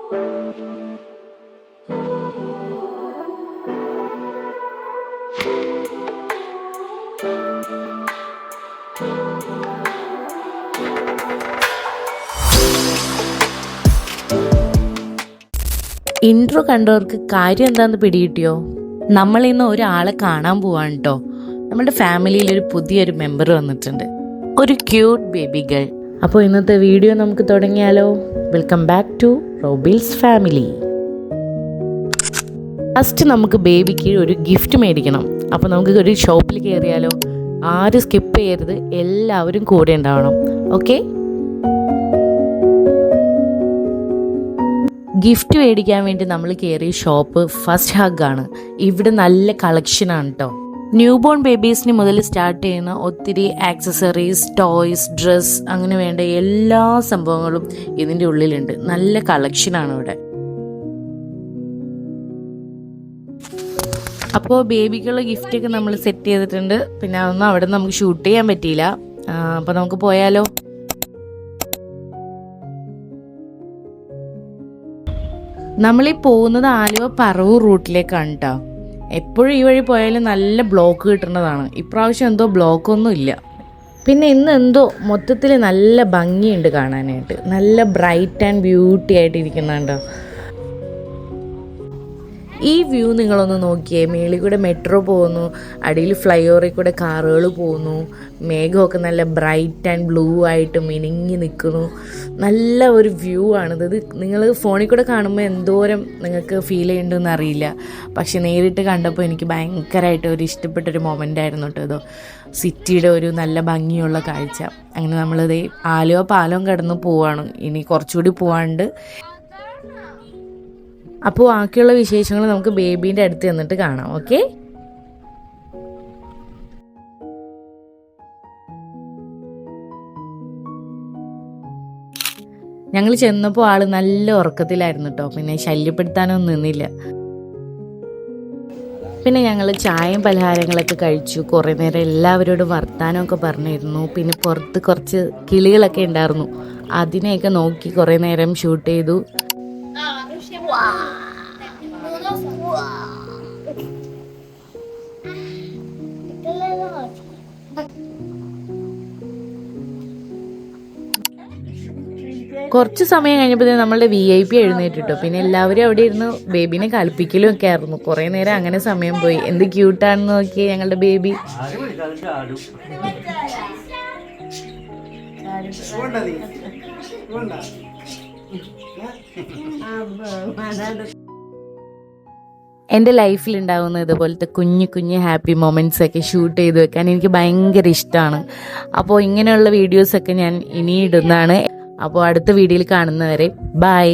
Intro കണ്ടവർക്ക് കാര്യം എന്താണെന്ന് പിടികിട്ടിയോ? നമ്മളിന്ന് ഒരാളെ കാണാൻ പോവാണ് കേട്ടോ. നമ്മുടെ ഫാമിലിയിൽ ഒരു പുതിയൊരു മെമ്പർ വന്നിട്ടുണ്ട്, ഒരു ക്യൂട്ട് ബേബി ഗേൾ. അപ്പോൾ ഇന്നത്തെ വീഡിയോ നമുക്ക് തുടങ്ങിയാലോ? വെൽക്കം ബാക്ക് ടു റോബിൽസ് ഫാമിലി. ഫസ്റ്റ് നമുക്ക് ബേബിക്ക് ഒരു ഗിഫ്റ്റ് മേടിക്കണം. അപ്പോൾ നമുക്ക് ഒരു ഷോപ്പിൽ കയറിയാലോ? ആരും സ്കിപ്പ് ചെയ്യരുത്, എല്ലാവരും കൂടെ ഉണ്ടാവണം. ഓക്കെ, ഗിഫ്റ്റ് മേടിക്കാൻ വേണ്ടി നമ്മൾ കയറിയ ഷോപ്പ് ഫസ്റ്റ് ഹഗ്ഗാണ്. ഇവിടെ നല്ല കളക്ഷനാണ് കേട്ടോ. ന്യൂ ബോൺ ബേബീസിന് മുതൽ സ്റ്റാർട്ട് ചെയ്യുന്ന ഒത്തിരി ആക്സസറീസ്, ടോയ്സ്, ഡ്രസ്സ്, അങ്ങനെ വേണ്ട എല്ലാ സംഭവങ്ങളും ഇതിൻ്റെ ഉള്ളിലുണ്ട്. നല്ല കളക്ഷനാണ് ഇവിടെ. അപ്പോൾ ബേബിക്കുള്ള ഗിഫ്റ്റൊക്കെ നമ്മൾ സെറ്റ് ചെയ്തിട്ടുണ്ട്. പിന്നെ അതൊന്നും അവിടെ നമുക്ക് ഷൂട്ട് ചെയ്യാൻ പറ്റിയില്ല. അപ്പോൾ നമുക്ക് പോയാലോ? നമ്മളീ പോകുന്നത് ആലുവ പറവൂർ റൂട്ടിലേക്കാണ് കേട്ടോ. എപ്പോഴും ഈ വഴി പോയാലും നല്ല ബ്ലോക്ക് കിട്ടുന്നതാണ്. ഇപ്രാവശ്യം എന്തോ ബ്ലോക്കൊന്നും ഇല്ല. പിന്നെ ഇന്ന് എന്തോ മൊത്തത്തിൽ നല്ല ഭംഗിയുണ്ട് കാണാനായിട്ട്. നല്ല ബ്രൈറ്റ് ആൻഡ് ബ്യൂട്ടി ആയിട്ട് ഇരിക്കുന്നുണ്ടോ. ഈ വ്യൂ നിങ്ങളൊന്ന് നോക്കിയേ. മേളിൽ കൂടെ മെട്രോ പോകുന്നു, അടിയിൽ ഫ്ലൈ ഓവറിൽ കൂടെ കാറുകൾ പോകുന്നു. മേഘമൊക്കെ നല്ല ബ്രൈറ്റ് ആൻഡ് ബ്ലൂ ആയിട്ട് മിനുങ്ങി നിൽക്കുന്നു. നല്ല ഒരു വ്യൂ ആണിത്. ഇത് നിങ്ങൾ ഫോണിൽ കൂടെ കാണുമ്പോൾ എന്തോരം നിങ്ങൾക്ക് ഫീൽ ചെയ്യുന്നുണ്ടെന്ന് അറിയില്ല. പക്ഷെ നേരിട്ട് കണ്ടപ്പോൾ എനിക്ക് ഭയങ്കരമായിട്ട് ഒരു ഇഷ്ടപ്പെട്ടൊരു മൊമെൻ്റ് ആയിരുന്നു കേട്ടോ. ഇതോ സിറ്റിയുടെ ഒരു നല്ല ഭംഗിയുള്ള കാഴ്ച. അങ്ങനെ നമ്മളിത് ആലുവ പാലം കടന്ന് പോവാണ്. ഇനി കുറച്ചുകൂടി പോവാണ്ട്. അപ്പോൾ ബാക്കിയുള്ള വിശേഷങ്ങൾ നമുക്ക് ബേബീൻ്റെ അടുത്ത് ചെന്നിട്ട് കാണാം. ഓക്കെ, ഞങ്ങൾ ചെന്നപ്പോൾ ആള് നല്ല ഉറക്കത്തിലായിരുന്നു കേട്ടോ. പിന്നെ ശല്യപ്പെടുത്താനൊന്നും നിന്നില്ല. പിന്നെ ഞങ്ങൾ ചായയും പലഹാരങ്ങളൊക്കെ കഴിച്ചു. കുറേ നേരം എല്ലാവരോടും വർത്താനമൊക്കെ പറഞ്ഞിരുന്നു. പിന്നെ പുറത്ത് കുറച്ച് കിളികളൊക്കെ ഉണ്ടായിരുന്നു, അതിനെയൊക്കെ നോക്കി കുറേ നേരം ഷൂട്ട് ചെയ്തു. കുറച്ച് സമയം കഴിഞ്ഞപ്പോൾ നമ്മളുടെ VIP എഴുന്നേറ്റിട്ടോ. പിന്നെ എല്ലാവരും അവിടെ ഇരുന്ന് ബേബിനെ കളിപ്പിക്കലും ഒക്കെ ആയിരുന്നു. കുറേ നേരം അങ്ങനെ സമയം പോയി. എന്ത് ക്യൂട്ടാണെന്ന് നോക്കിയേ ഞങ്ങളുടെ ബേബി. എൻ്റെ ലൈഫിലുണ്ടാകുന്ന ഇതുപോലത്തെ കുഞ്ഞു കുഞ്ഞു ഹാപ്പി മൊമെൻറ്റ്സ് ഒക്കെ ഷൂട്ട് ചെയ്ത് വെക്കാൻ എനിക്ക് ഭയങ്കര ഇഷ്ടമാണ്. അപ്പോൾ ഇങ്ങനെയുള്ള വീഡിയോസൊക്കെ ഞാൻ ഇനി ഇടുന്നതാണ്. അപ്പോൾ അടുത്ത വീഡിയോയിൽ കാണുന്നവരെ ബൈ.